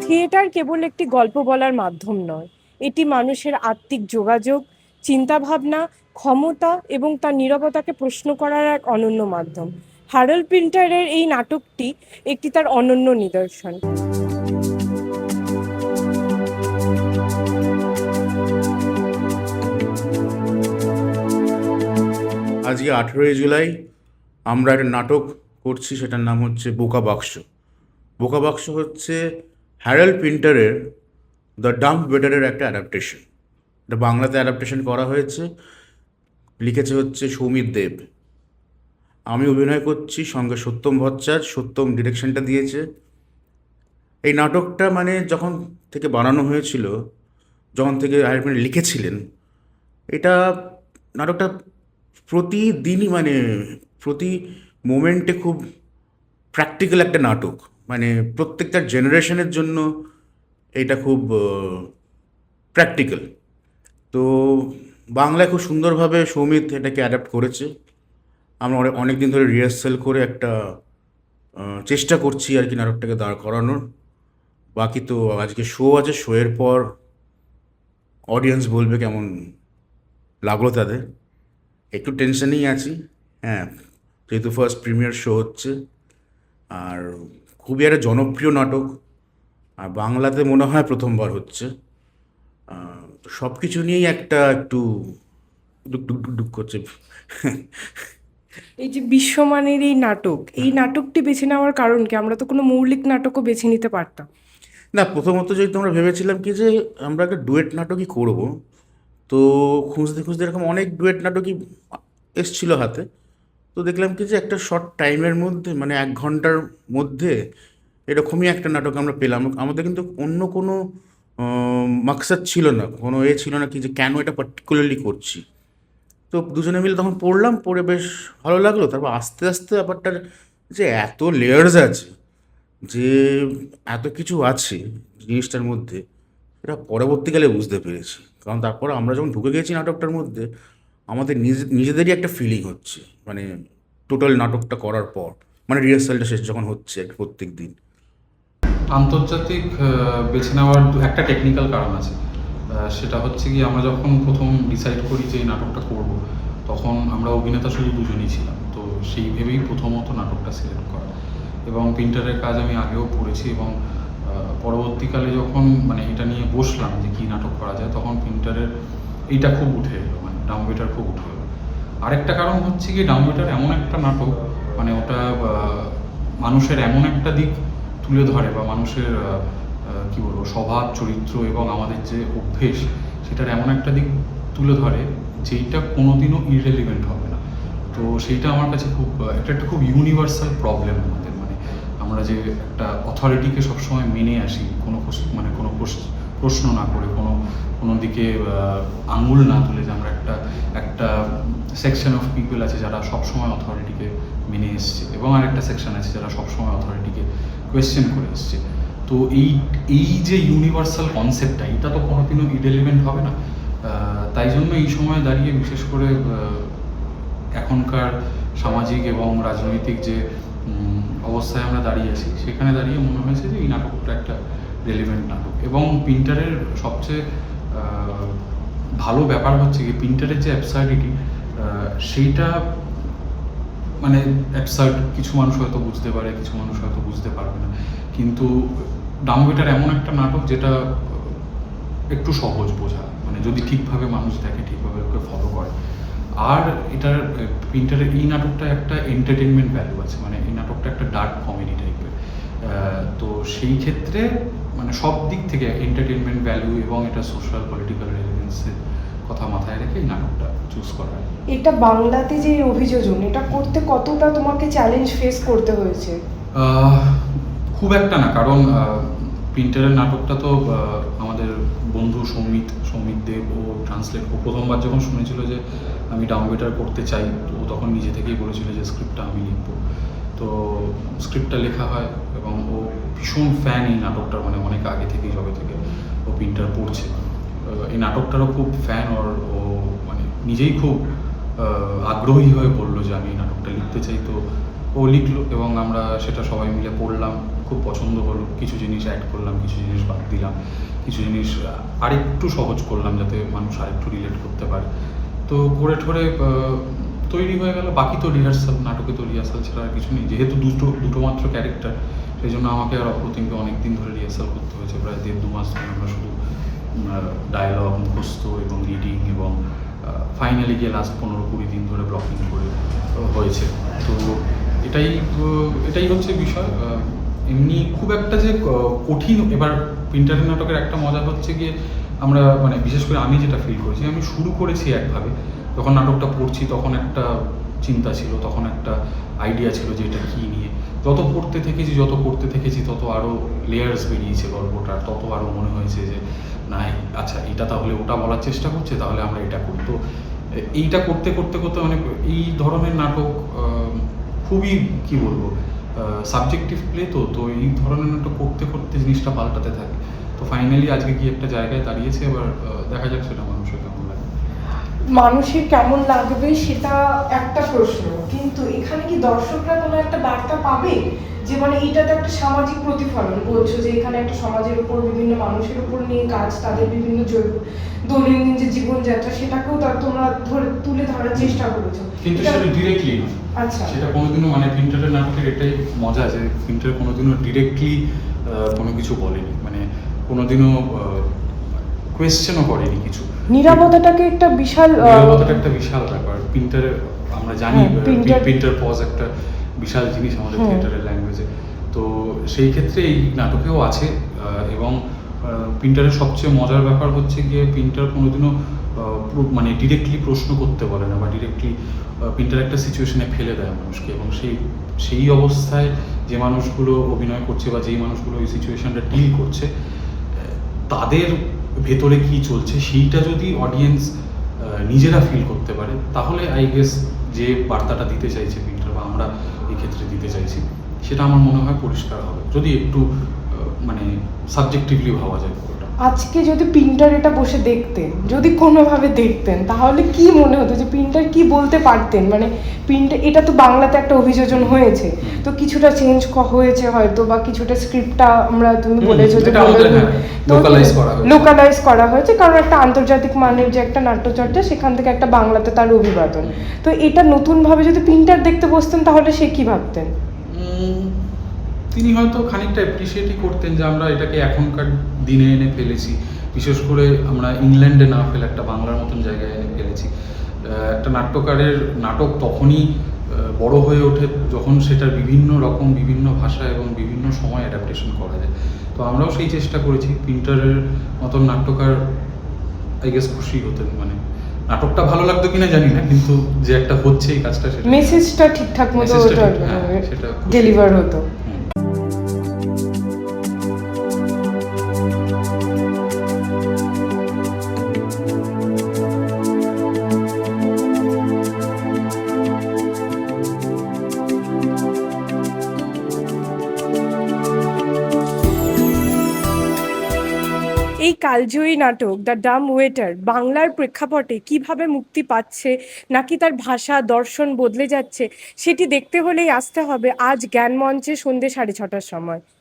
Theatre কেবল একটি গল্প বলার মাধ্যম নয়, এটি মানুষের আত্মিক যোগাযোগ, চিন্তাভাবনা, ক্ষমতা এবং তার নীরবতাকে প্রশ্ন করার এক অনন্য মাধ্যম। হ্যারল্ড পিন্টারের এই নাটকটি একটি তার অনন্য নিদর্শন। আজকে 18ই জুলাই আমরা একটা নাটক করছি, সেটার নাম হচ্ছে বোকা বাক্স। বোকা বাক্স হচ্ছে হ্যারল্ড পিন্টারের দ্য ডাম্ব ওয়েটারের একটা অ্যাডাপ্টেশন। এটা বাংলাতে অ্যাডাপ্টেশন করা হয়েছে, লিখেছে হচ্ছে সৌমিত দেব। আমি অভিনয় করছি, সঙ্গে সত্যম ভট্টাচার্য। সত্যম ডিরেকশনটা দিয়েছে। এই নাটকটা মানে যখন থেকে বানানো হয়েছিল, যখন থেকে হ্যারল্ড পিন্টার লিখেছিলেন, এটা নাটকটা প্রতিদিনই মানে প্রতি মোমেন্টে খুব প্র্যাকটিক্যাল একটা নাটক। মানে প্রত্যেকটা জেনারেশনের জন্য এটা খুব প্র্যাকটিক্যাল। তো বাংলায় খুব সুন্দরভাবে সৌমিত এটাকে অ্যাডাপ্ট করেছে। আমরা অনেক দিন ধরে রিহার্সাল করে একটা চেষ্টা করছি আর কি নাটকটাকে দাঁড় করানোর। বাকি তো আজকে শো আছে, শোয়ের পর অডিয়েন্স বলবে কেমন লাগলো তাদের। একটু টেনশনেই আছি, হ্যাঁ, যেহেতু ফার্স্ট প্রিমিয়ার শো হচ্ছে। আর খুবই একটা জনপ্রিয় নাটক, আর বাংলাতে মনে হয় প্রথমবার হচ্ছে। তো সব কিছু নিয়েই একটু ডুক ডুক ডুক ডুক করছে। এই যে বিশ্বমানের এই নাটক, এই নাটকটি বেছে নেওয়ার কারণ কি? আমরা তো কোনো মৌলিক নাটকও বেছে নিতে পারতাম। না, প্রথমত যেহেতু আমরা ভেবেছিলাম কি যে আমরা একটা ডুয়েট নাটকই করব, তো খুঁজতে খুঁজতে এরকম অনেক ডুয়েট নাটকই এসছিল হাতে। তো দেখলাম কি যে একটা শর্ট টাইমের মধ্যে, মানে 1 ঘন্টার মধ্যে এরকমই একটা নাটক আমরা পেলাম। আমাদের কিন্তু অন্য কোনো মাকসাদ ছিল না, কোনো ছিল না কি যে কেন এটা পার্টিকুলারলি করছি। তো দুজনে মিলে তখন পড়লাম, পড়ে বেশ ভালো লাগলো। তারপর আস্তে আস্তে ব্যাপারটার যে এত লেয়ার্স আছে, যে এত কিছু আছে জিনিসটার মধ্যে, এটা পরবর্তীকালে বুঝতে পেরেছি। কারণ তারপর আমরা যখন ঢুকে গেছি নাটকটার মধ্যে, আমাদের নিজেদেরই একটা ফিলিং হচ্ছে, মানে টোটাল নাটকটা করার পর, মানে রিহার্সালটা শেষ যখন হচ্ছে প্রত্যেক দিন। আন্তর্জাতিক বেছে নেওয়ার একটা টেকনিক্যাল কারণ আছে। সেটা হচ্ছে কি, আমরা যখন প্রথম ডিসাইড করি যে এই নাটকটা করব, তখন আমরা অভিনেতা শুধু দুজনই ছিলাম। তো সেই ভেবেই প্রথমত নাটকটা সিলেক্ট করা। এবং পিন্টারের কাজ আমি আগেও পড়েছি, এবং পরবর্তীকালে যখন মানে এটা নিয়ে বসলাম যে কী নাটক করা যায়, তখন পিন্টারের এইটা খুব উঠে এলো, মানে ডাম্ব ওয়েটার খুব উঠে এলো। আরেকটা কারণ হচ্ছে কি, ডাম্ব ওয়েটার এমন একটা নাটক, মানে ওটা মানুষের এমন একটা দিক তুলে ধরে, বা মানুষের কী বলবো স্বভাব চরিত্র এবং আমাদের যে অভ্যেস, সেটার এমন একটা দিক তুলে ধরে যেইটা কোনোদিনও ইররেলিভেন্ট হবে না। তো সেইটা আমার কাছে খুব একটা খুব ইউনিভার্সাল প্রবলেম আমাদের। মানে আমরা যে একটা অথরিটিকে সবসময় মেনে আসি, কোনো প্রশ্ন না করে, কোনো দিকে আঙুল না তুলে, যে আমরা একটা সেকশন অফ পিপল আছে যারা সবসময় অথরিটিকে মেনে এসছে, এবং আরেকটা সেকশন আছে যারা সবসময় অথরিটিকে কোয়েশ্চেন করে এসছে। তো এই যে ইউনিভার্সাল কনসেপ্টটা, এটা তো কোনোদিনও ইররেলিভেন্ট হবে না। তাই জন্য এই সময় দাঁড়িয়ে, বিশেষ করে এখনকার সামাজিক এবং রাজনৈতিক যে অবস্থায় আমরা দাঁড়িয়ে আছি, সেখানে দাঁড়িয়ে মনে হয়েছে যে এই নাটকটা একটা রেলিভেন্ট নাটক। এবং পিন্টারের সবচেয়ে ভালো ব্যাপার হচ্ছে কি, পিন্টারের যে অ্যাবসার্ডিটি, সেইটা মানে অ্যাবসার্ড কিছু মানুষ হয়তো বুঝতে পারে, কিছু মানুষ হয়তো বুঝতে পারবে না। কিন্তু ডাম্ব ওয়েটার এমন একটা নাটক যেটা একটু সহজ বোঝা, মানে যদি ঠিকভাবে মানুষ দেখে, ঠিকভাবে ওকে ফলো করে। আর এটার পিন্টারের এই নাটকটা একটা এন্টারটেনমেন্ট ভ্যালু আছে, মানে এই নাটকটা একটা ডার্ক কমেডি টাইপের। তো সেই ক্ষেত্রে মানে সব দিক থেকে এন্টারটেনমেন্ট ভ্যালু এবং এটা সোশ্যাল পলিটিক্যাল রেলেভেন্সের কথা মাথায় রেখে এই নাটকটা চুজ করা হয়। এটা বাংলাতে যে অভিযোজন, এটা করতে কতটা তোমাকে চ্যালেঞ্জ ফেস করতে হয়েছে? খুব একটা না, কারণ পিন্টারের নাটকটা তো আমাদের বন্ধু সৌমিত দেব ও ট্রান্সলেট, ও প্রথমবার যখন শুনেছিল যে আমি ডাম্ব ওয়েটার করতে চাই, তো ও তখন নিজে থেকেই বলেছিল যে স্ক্রিপ্টটা আমি লিখবো। তো স্ক্রিপ্টটা লেখা হয়, এবং ও ভীষণ ফ্যান এই নাটকটার, মানে অনেক আগে থেকেই, যবে থেকে ও প্রিন্টার পড়ছে। এই নাটকটারও খুব ফ্যান, ওর ও মানে নিজেই খুব আগ্রহী হয়ে বললো যে আমি এই নাটকটা লিখতে চাই। তো ও লিখলো এবং আমরা সেটা সবাই মিলে পড়লাম, খুব পছন্দ হলো। কিছু জিনিস অ্যাড করলাম, কিছু জিনিস বাদ দিলাম, কিছু জিনিস আরেকটু সহজ করলাম যাতে মানুষ আরেকটু রিলেট করতে পারে। তো করে ঠোরে তৈরি হয়ে গেল। বাকি তো রিহার্সাল, নাটকে তো রিহার্সাল ছাড়া আর কিছু নেই। যেহেতু দুটো মাত্র ক্যারেক্টার, সেই জন্য আমাকে আর অপ্রতিমকে অনেক দিন ধরে রিহার্সাল করতে হয়েছে। প্রায় 1.5-2 মাস ধরে আমরা শুধু ডায়লগ মুখস্থ এবং রিডিং এবং ফাইনালি গিয়ে লাস্ট 15-20 দিন ধরে ব্লকিং করে হয়েছে। তো এটাই হচ্ছে বিষয়। এমনি খুব একটা যে কঠিন, এবার প্রিন্টারের নাটকের একটা মজা হচ্ছে গিয়ে আমরা মানে বিশেষ করে আমি যেটা ফিল করেছি, আমি শুরু করেছি একভাবে, যখন নাটকটা পড়ছি তখন একটা চিন্তা ছিল, তখন একটা আইডিয়া ছিল যে এটা কী নিয়ে। যত পড়তে থেকেছি, যত করতে থেকেছি, তত আরও লেয়ার্স বেরিয়েছে গল্পটা, তত আরও মনে হয়েছে যে না আচ্ছা এটা তাহলে ওটা বলার চেষ্টা করছে, তাহলে আমরা এটা করি। তো এইটা করতে করতে করতে মানে এই ধরনের নাটক খুবই কী বলবো সাবজেক্টিভ প্লে। তো এই ধরনের নাটক করতে করতে জিনিসটা পাল্টাতে থাকে। তো ফাইনালি আজকে গিয়ে একটা জায়গায় দাঁড়িয়েছে, এবার দেখা যাক সেটা মানুষের কেমন লাগে। মানুষের কেমন লাগবে সেটা একটা প্রশ্ন, কিন্তু এখানে কি দর্শকরা কোনো একটা বার্তা পাবে যে মানে এইটা তো একটা সামাজিক প্রতিফলন, বলছো যে এখানে একটা সমাজের উপর, বিভিন্ন মানুষের উপর নিয়ে কাজ, তাদের বিভিন্ন দৈনন্দিন যে জীবনযাত্রা, সেটাকেও তোমরা তুলে ধরার চেষ্টা করেছো, কিন্তু সেটা ডিরেক্টলি না। আচ্ছা, সেটা কোনোদিনও মানে প্রিন্টারের নাটকের এটাই মজা যে প্রিন্টার কোনোদিনও ডিরেক্টলি কোনো কিছু বলেনি, মানে কোনোদিনও কোয়েশ্চেনও করেনি কিছু। নীরবতাটাকে একটা বিশাল নীরবতাটা একটা বিশাল ব্যাপার প্রিন্টারে। আমরা জানি প্রিন্টার পজ একটা বিশাল জিনিস আমাদের থিয়েটারের ল্যাঙ্গুয়েজে। তো সেই ক্ষেত্রে এই নাটকেও আছে। এবং প্রিন্টারের সবচেয়ে মজার ব্যাপার হচ্ছে গিয়ে প্রিন্টার কোনোদিনও মানে ডিরেক্টলি প্রশ্ন করতে বলে না, বা ডিরেক্টলি প্রিন্টার একটা সিচুয়েশনে ফেলে দেয় মানুষকে, এবং সেই অবস্থায় যে মানুষগুলো অভিনয় করছে বা যেই মানুষগুলো ওই সিচুয়েশনটা ডিল করছে, তাদের ভেতরে কি চলছে সেইটা যদি অডিয়েন্স নিজেরা ফিল করতে পারে, তাহলে আই গেস যে বার্তাটা দিতে চাইছে প্রিন্টার বা আমরা এই ক্ষেত্রে দিতে চাইছি, সেটা আমার মনে হয় পরিষ্কার হবে যদি একটু মানে সাবজেক্টিভলি ভাবা যায় পুরোটা। আজকে যদি প্রিন্টার এটা বসে দেখতেন, যদি কোনোভাবে দেখতেন, তাহলে কি মনে হতো যে প্রিন্টার কি বলতে পারতেন? মানে প্রিন্টার, এটা তো বাংলাতে একটা অভিযোজন হয়েছে, তো কিছুটা চেঞ্জ হয়েছে হয়তো, বা কিছুটা স্ক্রিপ্টটা আমরা, তুমি বলেছো যে লোকালাইজ করা হয়েছে, কারণ একটা আন্তর্জাতিক মানের যে একটা নাট্যচর্চা, সেখান থেকে একটা বাংলাতে তার অভিবাদন। তো এটা নতুনভাবে যদি প্রিন্টার দেখতে বসতেন, তাহলে সে কি ভাবতেন? তিনি হয়তো খানিকটা অ্যাপ্রিসিয়েটই করতেন যে আমরা এটাকে এখনকার দিনে এনে ফেলেছি, বিশেষ করে আমরা ইংল্যান্ডে না ফেলে একটা বাংলার মতন জায়গায় এনে ফেলেছি। একটা নাট্যকারের নাটক তখনই বড় হয়ে ওঠে যখন সেটার বিভিন্ন রকম, বিভিন্ন ভাষা এবং বিভিন্ন সময় অ্যাডাপ্টেশন করা যায়। তো আমরাও সেই চেষ্টা করেছি। প্রিন্টারের মতন নাট্যকার আই গেস খুশি হতেন, মানে নাটকটা ভালো লাগতো কিনা জানি না, কিন্তু যে একটা হচ্ছে এই কাজটা, সেটা মেসেজটা ঠিকঠাক মতো সেটা ডেলিভার হতো। এই কালজয়ী নাটক দ্য ডাম ওয়েটার বাংলার প্রেক্ষাপটে কিভাবে মুক্তি পাচ্ছে, নাকি তার ভাষা দর্শন বদলে যাচ্ছে, সেটি দেখতে হলেই আসতে হবে আজ জ্ঞানমঞ্চে সন্ধ্যে 6:30টার সময়।